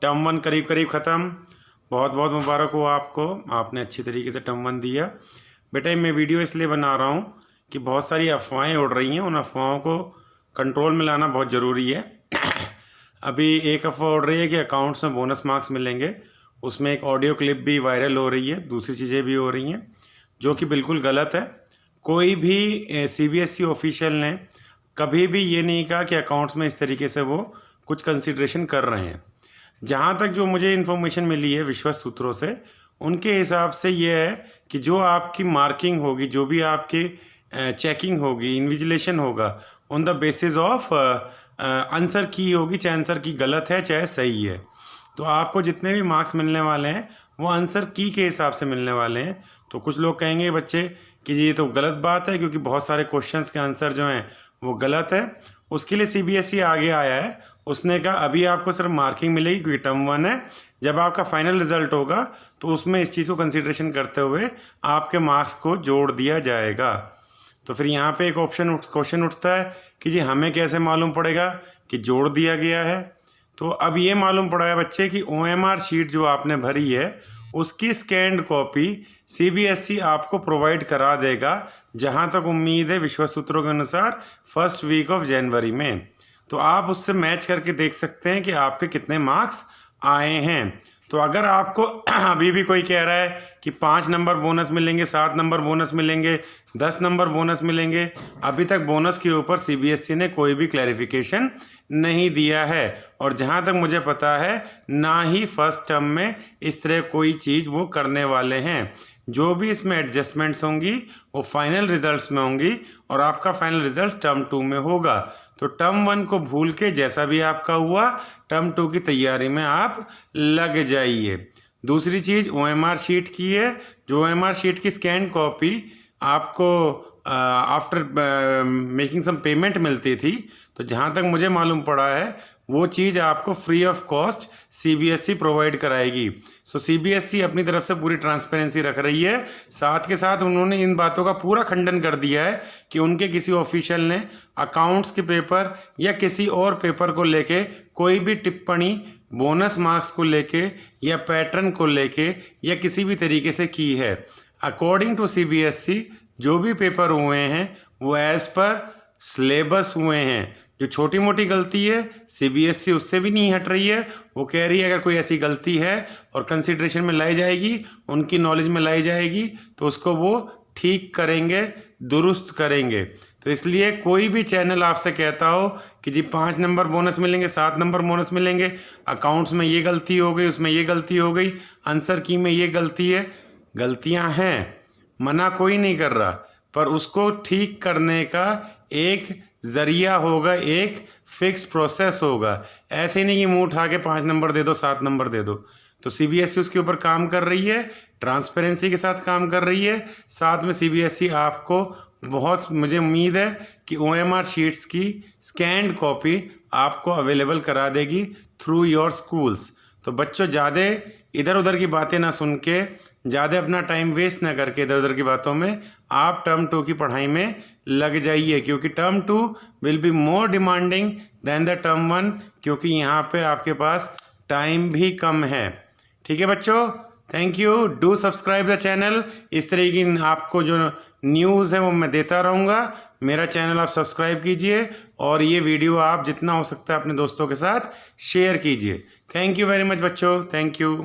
Term 1 करीब करीब ख़त्म। बहुत बहुत मुबारक हो आपको, आपने अच्छी तरीके से टर्म 1 दिया। बेटा मैं वीडियो इसलिए बना रहा हूँ कि बहुत सारी अफवाहें उड़ रही हैं, उन अफवाहों को कंट्रोल में लाना बहुत ज़रूरी है। अभी एक अफवाह उड़ रही है कि अकाउंट्स में बोनस मार्क्स मिलेंगे, उसमें एक ऑडियो क्लिप भी वायरल हो रही है, दूसरी चीज़ें भी हो रही हैं जो कि बिल्कुल गलत है। कोई भी CBSE ऑफिशियल ने कभी भी ये नहीं कहा कि अकाउंट्स में इस तरीके से वो कुछ कंसिड्रेशन कर रहे हैं। जहाँ तक जो मुझे इन्फॉर्मेशन मिली है विश्वस्त सूत्रों से, उनके हिसाब से ये है कि जो आपकी मार्किंग होगी, जो भी आपकी चेकिंग होगी, इन्विजिलेशन होगा, on the basis of answer की होगी, चाहे आंसर की गलत है चाहे सही है। तो आपको जितने भी मार्क्स मिलने वाले हैं वो आंसर की के हिसाब से मिलने वाले हैं। तो कुछ लोग कहेंगे बच्चे कि ये तो गलत बात है क्योंकि बहुत सारे क्वेश्चंस के आंसर जो हैं वो गलत है। उसके लिए CBSE आगे आया है, उसने कहा अभी आपको सिर्फ मार्किंग मिलेगी क्योंकि टर्म 1 है, जब आपका फाइनल रिजल्ट होगा तो उसमें इस चीज़ को कंसिडरेशन करते हुए आपके मार्क्स को जोड़ दिया जाएगा। तो फिर यहाँ पे एक क्वेश्चन उठता है कि जी हमें कैसे मालूम पड़ेगा कि जोड़ दिया गया है। तो अब ये मालूम पड़ा है बच्चे कि OMR शीट जो आपने भरी है उसकी स्कैन्ड कॉपी CBSE आपको प्रोवाइड करा देगा, जहाँ तक उम्मीद है विश्वस्त सूत्रों के अनुसार फर्स्ट वीक ऑफ जनवरी में। तो आप उससे मैच करके देख सकते हैं कि आपके कितने मार्क्स आए हैं। तो अगर आपको अभी भी कोई कह रहा है कि 5 नंबर बोनस मिलेंगे, 7 नंबर बोनस मिलेंगे, 10 नंबर बोनस मिलेंगे, अभी तक बोनस के ऊपर CBSE ने कोई भी क्लैरिफिकेशन नहीं दिया है। और जहाँ तक मुझे पता है ना ही फर्स्ट टर्म में इस तरह कोई चीज़ वो करने वाले हैं। जो भी इसमें एडजस्टमेंट्स होंगी वो फाइनल रिजल्ट्स में होंगी और आपका फाइनल रिजल्ट टर्म 2 में होगा। तो टर्म 1 को भूल के जैसा भी आपका हुआ टर्म 2 की तैयारी में आप लग जाइए। दूसरी चीज़ OMR शीट की है, जो OMR शीट की स्कैन कॉपी आपको आफ्टर मेकिंग सम पेमेंट मिलती थी। तो जहाँ तक मुझे मालूम पड़ा है वो चीज़ आपको free of cost CBSE provide कराएगी। सो CBSE अपनी तरफ से पूरी ट्रांसपेरेंसी रख रही है। साथ के साथ उन्होंने इन बातों का पूरा खंडन कर दिया है कि उनके किसी ऑफिशियल ने अकाउंट्स के पेपर या किसी और पेपर को लेके कोई भी टिप्पणी बोनस मार्क्स को लेके या पैटर्न को लेके या किसी भी तरीके से की है। अकॉर्डिंग टू CBSE जो भी पेपर हुए हैं वो एज़ पर सिलेबस हुए हैं। जो छोटी मोटी गलती है CBSE उससे भी नहीं हट रही है। वो कह रही है अगर कोई ऐसी गलती है और कंसिडरेशन में लाई जाएगी, उनकी नॉलेज में लाई जाएगी, तो उसको वो ठीक करेंगे, दुरुस्त करेंगे। तो इसलिए कोई भी चैनल आपसे कहता हो कि जी 5 नंबर बोनस मिलेंगे, 7 नंबर बोनस मिलेंगे, अकाउंट्स में ये गलती हो गई, उसमें ये गलती हो गई, आंसर की में ये गलती है, गलतियां हैं, मना कोई नहीं कर रहा, पर उसको ठीक करने का एक ज़रिया होगा, एक फिक्स प्रोसेस होगा। ऐसे नहीं कि मुंह उठा के 5 नंबर दे दो, 7 नंबर दे दो। तो CBSE उसके ऊपर काम कर रही है, ट्रांसपेरेंसी के साथ काम कर रही है। साथ में CBSE आपको बहुत, मुझे उम्मीद है कि OMR शीट्स की स्कैन्ड कॉपी आपको अवेलेबल करा देगी थ्रू योर स्कूल्स। तो बच्चों ज़्यादा इधर उधर की बातें ना सुन के, ज़्यादा अपना टाइम वेस्ट ना करके इधर उधर की बातों में आप टर्म 2 की पढ़ाई में लग जाइए, क्योंकि term 2 will be more demanding than the term 1, क्योंकि यहाँ पे आपके पास टाइम भी कम है। ठीक है बच्चों, thank you, do subscribe the channel. इस तरह की आपको जो न्यूज़ है वो मैं देता रहूँगा। मेरा चैनल आप सब्सक्राइब कीजिए और ये वीडियो आप जितना हो सकता है अपने दोस्तों के साथ शेयर कीजिए। थैंक यू वेरी मच बच्चों, थैंक यू।